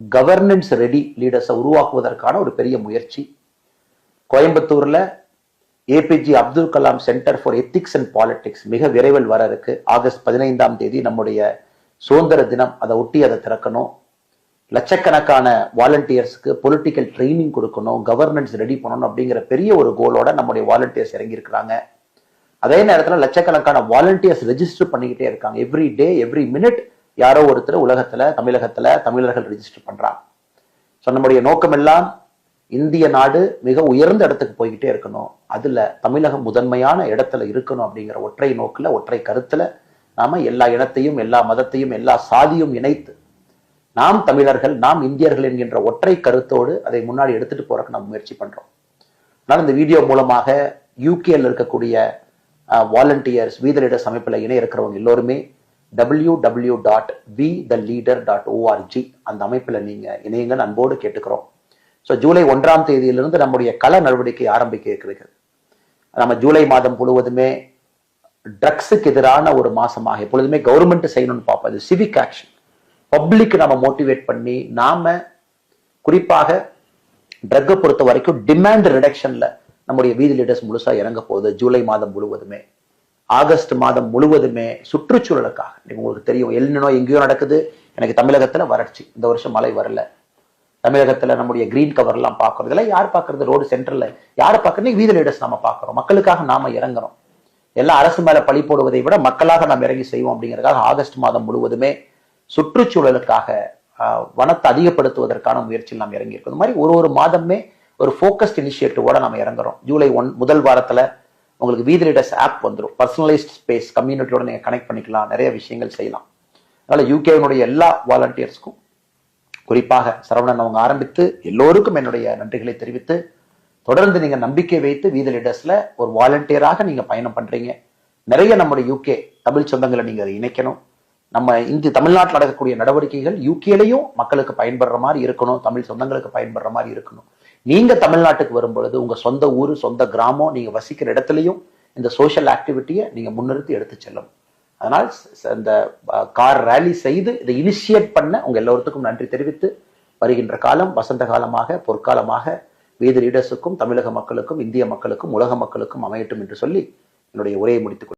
Governance ready லீடர்ஸை உருவாக்குவதற்கான ஒரு பெரிய முயற்சி. கோயம்புத்தூர்ல APJ Abdul Kalam centre for ethics and politics மிக விரைவில் வர இருக்கு. ஆகஸ்ட் 15ஆம் தேதி நம்முடைய சுதந்திர தினம். அதை ஒட்டி அதை திறக்கணும். லட்சக்கணக்கான வாலண்டியர்ஸ்க்கு பொலிட்டிக்கல் ட்ரைனிங் கொடுக்கணும், கவர்னன்ஸ் ரெடி பண்ணணும் அப்படிங்கிற பெரிய ஒரு கோலோட நம்முடைய வாலண்டியர்ஸ் இறங்கி இருக்கிறாங்க. அதே நேரத்தில் லட்சக்கணக்கான வாலண்டியர்ஸ் ரெஜிஸ்டர் பண்ணிக்கிட்டே இருக்காங்க. எவ்ரி டே எவ்ரி மினிட் யாரோ ஒருத்தர் உலகத்துல தமிழர்கள் ரெஜிஸ்டர் பண்றாங்க. ஸோ நம்முடைய நோக்கம் எல்லாம் இந்திய நாடு மிக உயர்ந்த இடத்துக்கு போய்கிட்டே இருக்கணும், அதுல தமிழகம் முதன்மையான இடத்துல இருக்கணும் அப்படிங்கிற ஒற்றை நோக்கில் ஒற்றை கருத்துல நாம எல்லா இனத்தையும் எல்லா மதத்தையும் எல்லா சாதியும் இணைத்து நாம் தமிழர்கள் நாம் இந்தியர்கள் என்கின்ற ஒற்றை கருத்தோடு அதை முன்னாடி எடுத்துட்டு போறதுக்கு நம்ம முயற்சி பண்றோம். அதனால இந்த வீடியோ மூலமாக யூகேல இருக்கக்கூடிய வாலண்டியர்ஸ் வீத லீடர்ஸ் அமைப்பில் இணைய இருக்கிறவங்க எல்லோருமே www.vtheleader.org அந்த அமைப்பில் நீங்க இணையங்கள் அன்போடு கேட்டுக்கிறோம். ஸோ ஜூலை 1ஆம் தேதியிலிருந்து நம்முடைய கள நடவடிக்கை ஆரம்பிக்க இருக்கிறது. நம்ம ஜூலை மாதம் முழுவதுமே ட்ரக்ஸுக்கு எதிரான ஒரு மாசமாக எப்பொழுதுமே கவர்மெண்ட் செய்யணும்னு பார்ப்போம். அது சிவிக் ஆக்ஷன், பப்ளிக் நம்ம மோட்டிவேட் பண்ணி நாம குறிப்பாக ட்ரக்கை பொறுத்த வரைக்கும் டிமாண்ட் ரிடக்ஷன்ல நம்முடைய வீதி லீடர்ஸ் முழுசா இறங்க போகுது. ஜூலை மாதம் முழுவதுமே, ஆகஸ்ட் மாதம் முழுவதுமே சுற்றுச்சூழலுக்காக. உங்களுக்கு தெரியும் எல்னினோ எங்கேயோ நடக்குது. எனக்கு தமிழகத்துல வறட்சி, இந்த வருஷம் மழை வரல. தமிழகத்துல நம்முடைய கிரீன் கவர் எல்லாம் பார்க்கறது, இதெல்லாம் யார் பார்க்கறது? ரோடு சென்டர்ல யாரை பார்க்கறது? வீதி லீடர்ஸ் நாம பார்க்கிறோம். மக்களுக்காக நாம இறங்குறோம். எல்லாம் அரசு மேல பழி போடுவதை விட மக்களாக நாம் இறங்கி செய்வோம் அப்படிங்கிறதுக்காக ஆகஸ்ட் மாதம் முழுவதுமே சுற்றுச்சூழலுக்காக வனத்தை அதிகப்படுத்துவதற்கான முயற்சியில் நாம் இறங்கி இருக்கோம். இந்த மாதிரி ஒரு மாதமே ஒரு ஃபோக்கஸ்ட் இனிஷியேட்டிவோட நம்ம இறங்குறோம். ஜூலை 1 முதல் வாரத்துல உங்களுக்கு வீதி லீடர்ஸ் ஆப் வந்துடும். பர்சனலைஸ்ட் ஸ்பேஸ் கம்யூனிட்டியோட நீங்க கனெக்ட் பண்ணிக்கலாம், நிறைய விஷயங்கள் செய்யலாம். அதனால யூகேனுடைய எல்லா வாலண்டியர்ஸ்க்கும், குறிப்பாக சரவணன் அவங்க ஆரம்பித்து எல்லோருக்கும் என்னுடைய நன்றிகளை தெரிவித்து, தொடர்ந்து நீங்க நம்பிக்கை வைத்து வீதி லீடர்ஸ்ல ஒரு வாலண்டியராக நீங்க பயணம் பண்றீங்க. நிறைய நம்முடைய யூகே தமிழ் சொந்தங்களை நீங்க அதை இணைக்கணும். நம்ம தமிழ்நாட்டில் நடக்கக்கூடிய நடவடிக்கைகள் யூகேலையும் மக்களுக்கு பயன்படுற மாதிரி இருக்கணும், தமிழ் சொந்தங்களுக்கு பயன்படுற மாதிரி இருக்கணும். நீங்க தமிழ்நாட்டுக்கு வரும்பொழுது உங்க சொந்த ஊர் சொந்த கிராமம் நீங்க வசிக்கிற இடத்துலையும் இந்த சோஷியல் ஆக்டிவிட்டியை நீங்க முன்னிறுத்தி எடுத்து செல்லணும். அதனால் இந்த கார் ரேலி செய்து இதை இனிஷியேட் பண்ண உங்க எல்லோருக்கும் நன்றி தெரிவித்து, வருகின்ற காலம் வசந்த காலமாக பொற்காலமாக வீதி லீடர்ஸுக்கும் தமிழக மக்களுக்கும் இந்திய மக்களுக்கும் உலக மக்களுக்கும் அமையட்டும் என்று சொல்லி என்னுடைய உரையை முடித்துக்